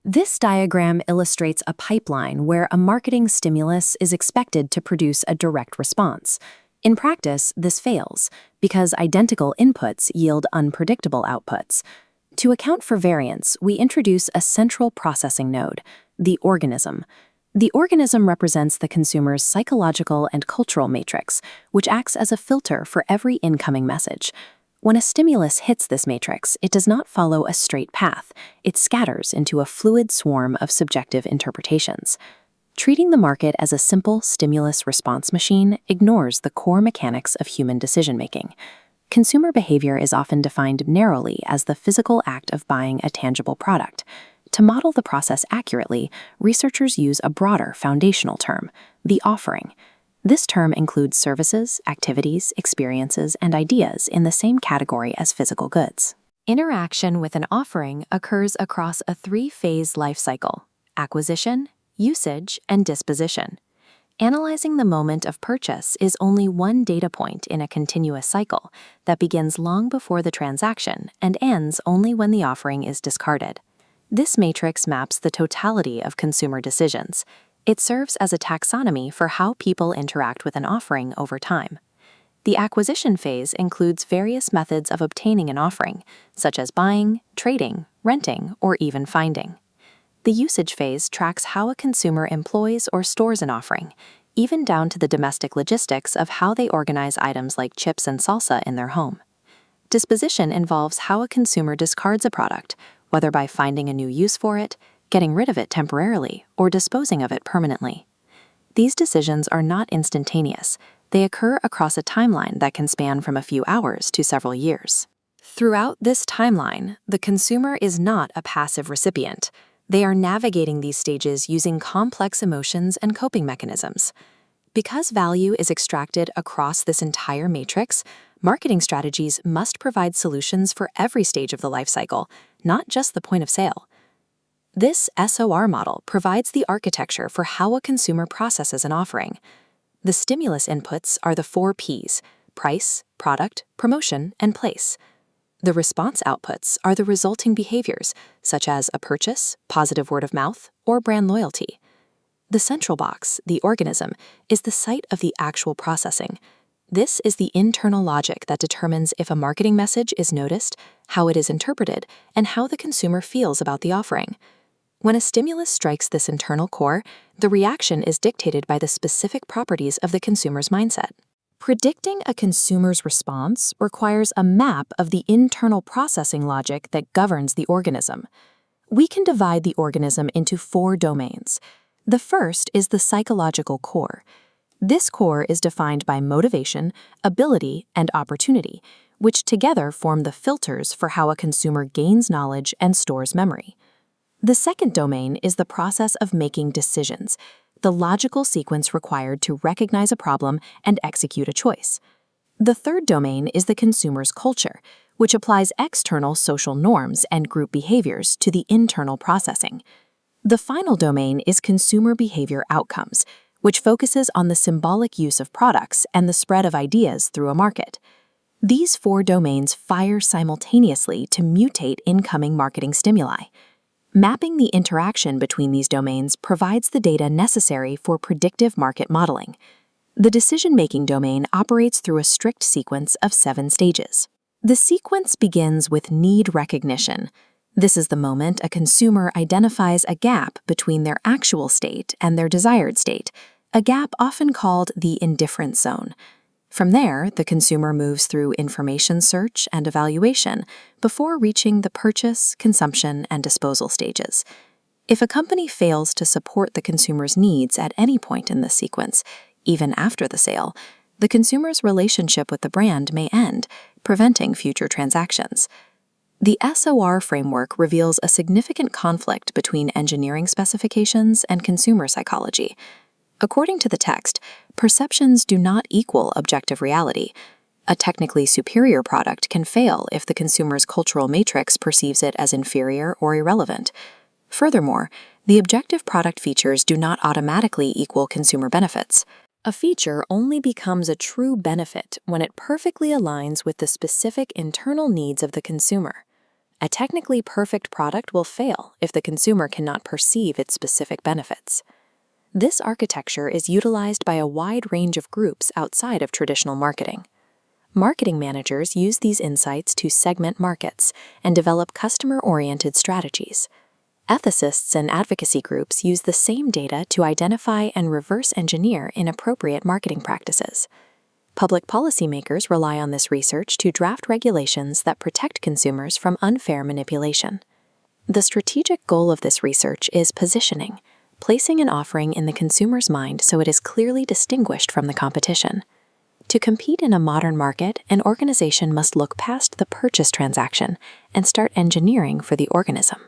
This diagram illustrates a pipeline where a marketing stimulus is expected to produce a direct response. In practice, this fails because identical inputs yield unpredictable outputs. To account for variance, we introduce a central processing node, the organism. The organism represents the consumer's psychological and cultural matrix, which acts as a filter for every incoming message. When a stimulus hits this matrix, it does not follow a straight path. It scatters into a fluid swarm of subjective interpretations. Treating the market as a simple stimulus response machine ignores the core mechanics of human decision-making. Consumer behavior is often defined narrowly as the physical act of buying a tangible product. To model the process accurately, researchers use a broader foundational term, the offering. This term includes services, activities, experiences, and ideas in the same category as physical goods. Interaction with an offering occurs across a three-phase life cycle: acquisition, usage, and disposition. Analyzing the moment of purchase is only one data point in a continuous cycle that begins long before the transaction and ends only when the offering is discarded. This matrix maps the totality of consumer decisions. It serves as a taxonomy for how people interact with an offering over time. The acquisition phase includes various methods of obtaining an offering, such as buying, trading, renting, or even finding. The usage phase tracks how a consumer employs or stores an offering, even down to the domestic logistics of how they organize items like chips and salsa in their home. Disposition involves how a consumer discards a product, whether by finding a new use for it, getting rid of it temporarily, or disposing of it permanently. These decisions are not instantaneous. They occur across a timeline that can span from a few hours to several years. Throughout this timeline, the consumer is not a passive recipient. They are navigating these stages using complex emotions and coping mechanisms. Because value is extracted across this entire matrix, marketing strategies must provide solutions for every stage of the life cycle, not just the point of sale. This SOR model provides the architecture for how a consumer processes an offering. The stimulus inputs are the 4 Ps: price, product, promotion, and place. The response outputs are the resulting behaviors, such as a purchase, positive word of mouth, or brand loyalty. The central box, the organism, is the site of the actual processing. This is the internal logic that determines if a marketing message is noticed, how it is interpreted, and how the consumer feels about the offering. When a stimulus strikes this internal core, the reaction is dictated by the specific properties of the consumer's mindset. Predicting a consumer's response requires a map of the internal processing logic that governs the organism. We can divide the organism into 4 domains. The first is the psychological core. This core is defined by motivation, ability, and opportunity, which together form the filters for how a consumer gains knowledge and stores memory. The second domain is the process of making decisions, the logical sequence required to recognize a problem and execute a choice. The third domain is the consumer's culture, which applies external social norms and group behaviors to the internal processing. The final domain is consumer behavior outcomes, which focuses on the symbolic use of products and the spread of ideas through a market. These 4 domains fire simultaneously to mutate incoming marketing stimuli. Mapping the interaction between these domains provides the data necessary for predictive market modeling. The decision-making domain operates through a strict sequence of 7 stages. The sequence begins with need recognition. This is the moment a consumer identifies a gap between their actual state and their desired state, a gap often called the indifference zone. From there, the consumer moves through information search and evaluation before reaching the purchase, consumption, and disposal stages. If a company fails to support the consumer's needs at any point in this sequence, even after the sale, the consumer's relationship with the brand may end, preventing future transactions. The SOR framework reveals a significant conflict between engineering specifications and consumer psychology. According to the text, perceptions do not equal objective reality. A technically superior product can fail if the consumer's cultural matrix perceives it as inferior or irrelevant. Furthermore, the objective product features do not automatically equal consumer benefits. A feature only becomes a true benefit when it perfectly aligns with the specific internal needs of the consumer. A technically perfect product will fail if the consumer cannot perceive its specific benefits. This architecture is utilized by a wide range of groups outside of traditional marketing. Marketing managers use these insights to segment markets and develop customer-oriented strategies. Ethicists and advocacy groups use the same data to identify and reverse engineer inappropriate marketing practices. Public policymakers rely on this research to draft regulations that protect consumers from unfair manipulation. The strategic goal of this research is positioning, placing an offering in the consumer's mind so it is clearly distinguished from the competition. To compete in a modern market, an organization must look past the purchase transaction and start engineering for the organism.